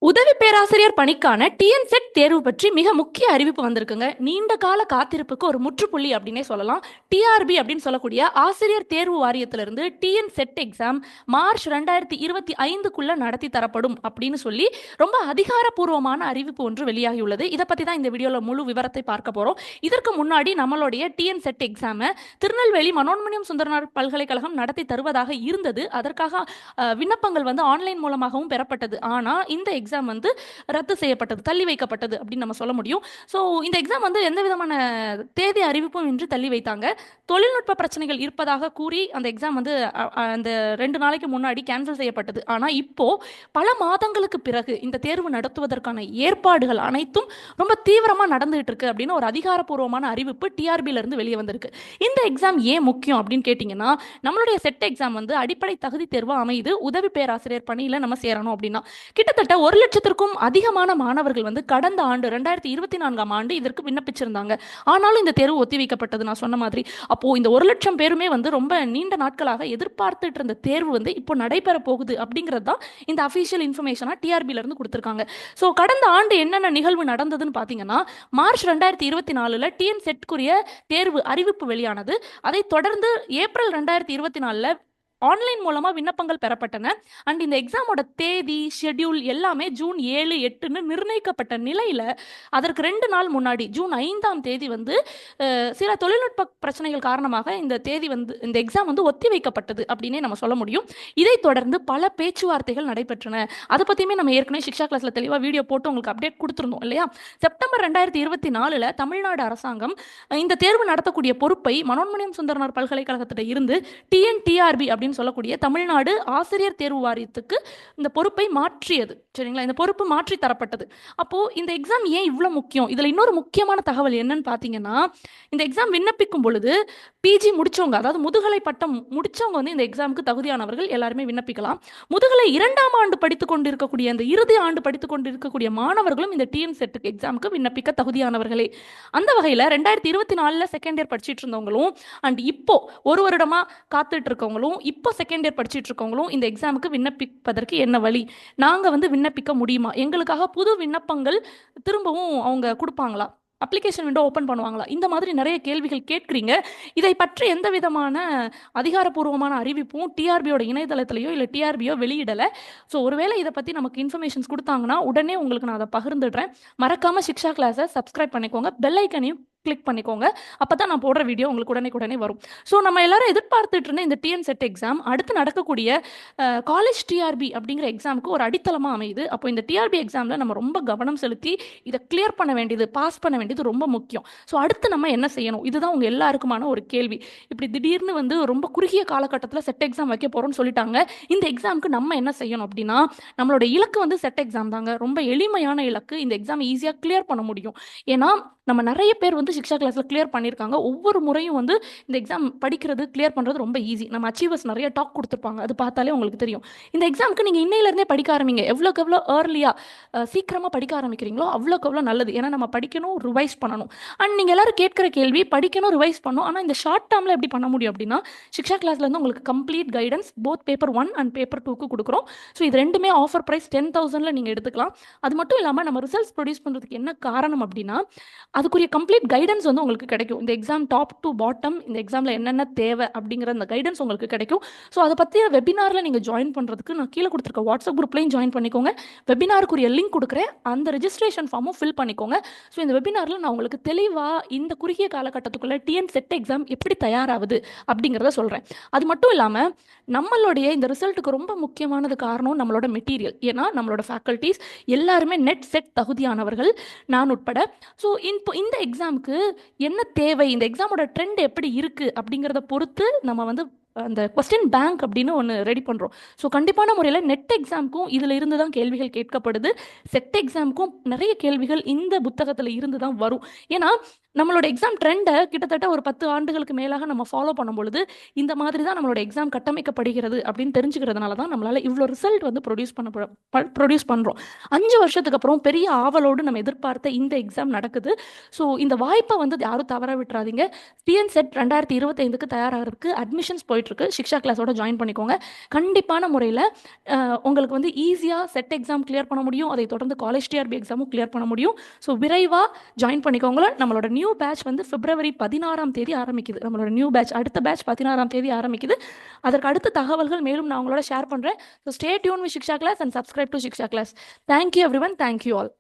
உதவி பேராசிரியர் பணிக்கான டிஎன்செட் தேர்வு பற்றி மிக முக்கிய அறிவிப்பு வந்திருக்குங்க. நீண்ட கால காத்திருப்புக்கு ஒரு முற்றுப்புள்ளி அப்படின்னே சொல்லலாம். டிஆர்பி அப்படின்னு சொல்லக்கூடிய ஆசிரியர் தேர்வு வாரியத்திலிருந்து டிஎன்செட் எக்ஸாம் மார்ச் 2025க்குள்ள நடத்தி தரப்படும் அப்படின்னு சொல்லி ரொம்ப அதிகாரப்பூர்வமான அறிவிப்பு ஒன்று வெளியாகியுள்ளது. இதை பற்றி தான் இந்த வீடியோவில் முழு விவரத்தை பார்க்க போகிறோம். இதற்கு முன்னாடி நம்மளுடைய டிஎன்செட் எக்ஸாமை திருநெல்வேலி மனோன்மணியம் சுந்தரனார் பல்கலைக்கழகம் நடத்தி தருவதாக இருந்தது. அதற்காக விண்ணப்பங்கள் வந்து ஆன்லைன் மூலமாகவும் பெறப்பட்டது. ஆனால் இந்த எக்ஸாம் வந்து ரத்து செய்யப்பட்டது, தள்ளி வைக்கப்பட்டது அப்படின்னு நம்ம சொல்ல முடியும். ஸோ இந்த எக்ஸாம் வந்து எந்த விதமான தேதி அறிவிப்பும் இன்றி தள்ளி வைத்தாங்க. தொழில்நுட்ப பிரச்சனைகள் இருப்பதாக கூறி அந்த எக்ஸாம் வந்து அந்த 2 நாளைக்கு முன்னாடி கேன்சல் செய்யப்பட்டது. ஆனால் இப்போ பல மாதங்களுக்கு பிறகு இந்த தேர்வு நடத்துவதற்கான ஏற்பாடுகள் அனைத்தும் ரொம்ப தீவிரமாக நடந்துகிட்டு இருக்கு அப்படின்னு ஒரு அதிகாரப்பூர்வமான அறிவிப்பு டிஆர்பியில இருந்து வெளியே வந்திருக்கு. இந்த எக்ஸாம் ஏன் முக்கியம் அப்படின்னு கேட்டிங்கன்னா, நம்மளுடைய செட் எக்ஸாம் வந்து அடிப்படை தகுதி தேர்வு அமைது உதவி பேராசிரியர் பணியில் நம்ம சேரணும் அப்படின்னா கிட்டத்தட்ட 1,00,000க்கும் அதிகமான மாணவர்கள் வந்து கடந்த ஆண்டு 2024ஆம் ஆண்டு இதற்கு விண்ணப்பிச்சிருந்தாங்க. ஆனாலும் இந்த தேர்வு ஒத்திவைக்கப்பட்டது. நான் சொன்ன மாதிரி அப்போ இந்த 1,00,000 பேருமே வந்து ரொம்ப நீண்ட நாட்களாக எதிர்பார்த்துட்டு இருந்த தேர்வு வந்து இப்போ நடைபெற போகுது அப்படிங்கிறது தான் இந்த அஃபீஷியல் இன்ஃபர்மேஷனா டிஆர்பியில இருந்து கொடுத்துருக்காங்க. ஸோ கடந்த ஆண்டு என்னென்ன நிகழ்வு நடந்ததுன்னு பார்த்தீங்கன்னா, மார்ச் 2024ல் டிஎன் செட்குரிய தேர்வு அறிவிப்பு வெளியானது. அதை தொடர்ந்து ஏப்ரல் 2024ல் ஆன்லைன் மூலமா விண்ணப்பங்கள் பெறப்பட்டன. அண்ட் இந்த எக்ஸாமோட தேதி ஷெட்யூல் எல்லாமே ஜூன் 7, 8ன்னு நிர்ணயிக்கப்பட்ட நிலையில அதற்கு 2 நாள் முன்னாடி ஜூன் 5ஆம் தேதி வந்து சில தொழில்நுட்ப பிரச்சனைகள் காரணமாக இந்த தேதி வந்து இந்த எக்ஸாம் வந்து ஒத்தி வைக்கப்பட்டது அப்படின்னே நம்ம சொல்ல முடியும். இதைத் தொடர்ந்து பல பேச்சுவார்த்தைகள் நடைபெற்றன. அதை பத்தியுமே நம்ம ஏற்கனவே சிக்ஷா கிளாஸ்ல தெளிவா வீடியோ போட்டு உங்களுக்கு அப்டேட் கொடுத்துருந்தோம் இல்லையா? செப்டம்பர் 2024ல் தமிழ்நாடு அரசாங்கம் இந்த தேர்வு நடத்தக்கூடிய பொறுப்பை மனோன்மணியம் சுந்தரனார் பல்கலைக்கழகத்திட்ட இருந்து டிஎன்டிஆர்பி அப்படின்னு சொல்லக்கூடிய தமிழ்நாடு ஆசிரியர் தேர்வு வாரியத்துக்கு இந்த பொறுப்பை மாற்றியது. சரிங்களா? இந்த பொறுப்பு மாற்றி தரப்பட்டது. அப்போ இந்த எக்ஸாம் ஏன் இவ்வளவு முக்கியம்? இதுல இன்னொரு முக்கியமான தகவல் என்னன்னு பாத்தீங்கன்னா, இந்த எக்ஸாம் விண்ணப்பிக்கும் பொழுது பிஜி முடிச்சவங்க, அதாவது முதுகலை பட்டம் முடிச்சவங்க வந்து இந்த எக்ஸாமுக்கு தகுதியானவர்கள் எல்லாருமே விண்ணப்பிக்கலாம். முதுகலை 2ஆம் ஆண்டு படித்துக் கொண்டிருக்கக்கூடிய அந்த இறுதி ஆண்டு படித்துக் கொண்டிருக்கக்கூடிய மாணவர்களும் இந்த டிஎன் செட் எக்ஸாமுக்கு விண்ணப்பிக்க தகுதியானவர்களே. அந்த வகையில் 2024ல் செகண்ட் இயர் படிச்சுட்டு இருந்தவங்களும் அண்ட் இப்போ ஒரு வருடமா காத்துட்டு இருக்கவங்களும் இப்போ செகண்ட் இயர் படிச்சுட்டு இருக்கவங்களும் இந்த எக்ஸாமுக்கு விண்ணப்பிப்பதற்கு என்ன வழி? நாங்கள் வந்து விண்ணப்பிக்க முடியுமா? எங்களுக்காக புது விண்ணப்பங்கள் திரும்பவும் அவங்க கொடுப்பாங்களா? அப்ளிகேஷன் விண்டோ ஓப்பன் பண்ணுவாங்களா? இந்த மாதிரி நிறைய கேள்விகள் கேட்குறீங்க. இதை பற்றி எந்த விதமான அதிகாரப்பூர்வமான அறிவிப்பும் டிஆர்பியோட இணையதளத்திலையோ இல்லை டிஆர்பியோ வெளியிடலை. ஸோ ஒருவேளை இதை பற்றி நமக்கு இன்ஃபர்மேஷன்ஸ் கொடுத்தாங்கன்னா உடனே உங்களுக்கு நான் அதை பகிர்ந்துடுறேன். மறக்காமல் சிக்ஷா கிளாஸை சப்ஸ்கிரைப் பண்ணிக்கோங்க, பெல் ஐக்கனையும் கிளிக் பண்ணிக்கோங்க. அப்போ தான் நான் போடுற வீடியோ உங்களுக்கு உடனே வரும். ஸோ நம்ம எல்லாரும் எதிர்பார்த்துட்டு இருந்த இந்த டிஎன் செட் எக்ஸாம் அடுத்து நடக்கக்கூடிய காலேஜ் டிஆர்பி அப்படிங்கிற எக்ஸாமுக்கு ஒரு அடித்தளமாக அமையுது. அப்போ இந்த டிஆர்பி எக்ஸாமில் நம்ம ரொம்ப கவனம் செலுத்தி இதை கிளியர் பண்ண வேண்டியது, பாஸ் பண்ண வேண்டியது ரொம்ப முக்கியம். ஸோ அடுத்து நம்ம என்ன செய்யணும்? இதுதான் உங்கள் எல்லாருக்குமான ஒரு கேள்வி. இப்படி திடீர்னு வந்து ரொம்ப குறுகிய காலகட்டத்தில் செட் எக்ஸாம் வைக்க போகிறோம்னு சொல்லிட்டாங்க. இந்த எக்ஸாமுக்கு நம்ம என்ன செய்யணும் அப்படின்னா, நம்மளோட இலக்கு வந்து செட் எக்ஸாம் தாங்க. ரொம்ப எளிமையான இலக்கு. இந்த எக்ஸாம் ஈஸியாக கிளியர் பண்ண முடியும். ஏன்னா நம்ம நிறைய பேர் வந்து சிக்ஷா கிளாஸில் கிளியர் பண்ணியிருக்காங்க. ஒவ்வொரு முறையும் வந்து இந்த எக்ஸாம் படிக்கிறது கிளியர் பண்ணுறது ரொம்ப ஈஸி. நம்ம அச்சீவர்ஸ் நிறைய டாக் கொடுத்துருப்பாங்க, அது பார்த்தாலே உங்களுக்கு தெரியும். இந்த எக்ஸாமுக்கு நீங்கள் இன்னையிலேருந்தே படிக்க ஆரம்பிங்க. எவ்வளோக்கு எவ்வளோ ஏர்லியாக சீக்கிரமாக படிக்க ஆரம்பிக்கிறீங்களோ அவ்வளோக்கு எவ்வளோ நல்லது. ஏன்னா நம்ம படிக்கணும், ரிவைஸ் பண்ணணும். அண்ட் நீங்கள் எல்லாரும் கேட்குற கேள்வி, படிக்கணும், ரிவைஸ் பண்ணணும், ஆனால் இந்த ஷார்ட் டேர்மில் எப்படி பண்ண முடியும் அப்படின்னா, சிக்ஷா கிளாஸ்லேருந்து உங்களுக்கு complete guidance both paper 1 and paper 2க்கு கொடுக்குறோம். ஸோ இது ரெண்டுமே ஆஃபர் ப்ரைஸ் 10,000ல் நீங்கள் எடுத்துக்கலாம். அது மட்டும் இல்லாமல் நம்ம ரிசல்ட்ஸ் ப்ரொடியூஸ் பண்ணுறதுக்கு என்ன காரணம் அப்படின்னா, அதுக்குரிய கம்ப்ளீட் கைடன்ஸ் வந்து உங்களுக்கு கிடைக்கும். இந்த எக்ஸாம் டாப் டு பாட்டம், இந்த எக்ஸாமில் என்னென்ன தேவை அப்படிங்கிற அந்த கைடன்ஸ் உங்களுக்கு கிடைக்கும். ஸோ அதை பற்றிய வெபினாரில் நீங்கள் ஜாயின் பண்ணுறதுக்கு நான் கீழே கொடுத்துருக்க வாட்ஸ்அப் குரூப்லையும் ஜாயின் பண்ணிக்கோங்க. வெபினாருக்குரிய லிங்க் கொடுக்குறேன், அந்த ரெஜிஸ்ட்ரேஷன் ஃபார்மும் ஃபில் பண்ணிக்கோங்க. ஸோ இந்த வெபினாரில் நான் உங்களுக்கு தெளிவாக இந்த குறுகிய காலகட்டத்துக்குள்ளே டிஎன் செட் எக்ஸாம் எப்படி தயாராகுது அப்படிங்கிறத சொல்கிறேன். அது மட்டும் இல்லாமல் நம்மளுடைய இந்த ரிசல்ட்டுக்கு ரொம்ப முக்கியமானது காரணம் நம்மளோட மெட்டீரியல். ஏன்னா நம்மளோட ஃபேக்கல்ட்டிஸ் எல்லாருமே நெட் செட் தகுதியானவர்கள், நான் உட்பட. ஸோ இந்த எக்ஸாமுக்கு என்ன தேவை, இந்த எக்ஸாமோட ட்ரெண்ட் எப்படி இருக்குது அப்படிங்கிறத பொறுத்து நம்ம வந்து அந்த கொஸ்டின் பேங்க் அப்படின்னு ஒன்று ரெடி பண்ணுறோம். ஸோ கண்டிப்பான முறையில் நெட் எக்ஸாமுக்கும் இதில் இருந்து தான் கேள்விகள் கேட்கப்படுது. செட் எக்ஸாமுக்கும் நிறைய கேள்விகள் இந்த புத்தகத்தில் இருந்து தான் வரும். ஏன்னா நம்மளோட எக்ஸாம் ட்ரெண்டை கிட்டத்தட்ட ஒரு 10 ஆண்டுகளுக்கு மேலாக நம்ம ஃபாலோ பண்ணும் பொழுது இந்த மாதிரி தான் நம்மளோட எக்ஸாம் கட்டமைக்கப்படுகிறது அப்படின்னு தெரிஞ்சுக்கிறதுனால தான் நம்மளால இவ்வளோ ரிசல்ட் வந்து ப்ரொடியூஸ் பண்ணுறோம். 5 வருஷத்துக்கு அப்புறம் பெரிய ஆவலோடு நம்ம எதிர்பார்த்த இந்த எக்ஸாம் நடக்குது. ஸோ இந்த வாய்ப்பை வந்து யாரும் தவற விட்டுறாதீங்க. டிஎன் செட் 2025க்கு தயாராகிறதுக்கு அட்மிஷன்ஸ் போயிட்டுருக்கு. சிக்ஷா கிளாஸோட ஜாயின் பண்ணிக்கோங்க. கண்டிப்பான முறையில் உங்களுக்கு வந்து ஈஸியாக செட் எக்ஸாம் கிளியர் பண்ண முடியும். அதை தொடர்ந்து காலேஜ் டிஆர்பி எக்ஸாமும் கிளியர் பண்ண முடியும். ஸோ விரைவாக ஜாயின் பண்ணிக்கோங்க. நம்மளோட நியூ பேட்ச் வந்து பிப்ரவரி 16ஆம் தேதி ஆரம்பிக்குது. நம்மளோட நியூ பேட்ச் அடுத்த பேட்ச் 16ஆம் தேதி ஆரம்பிக்குது. அதற்கு அடுத்த தகவல்கள் மேலும் நான் உங்களோட ஷேர் பண்ணுறேன். So stay tuned with Shiksha class and subscribe to Shiksha class. Thank you everyone. Thank you all.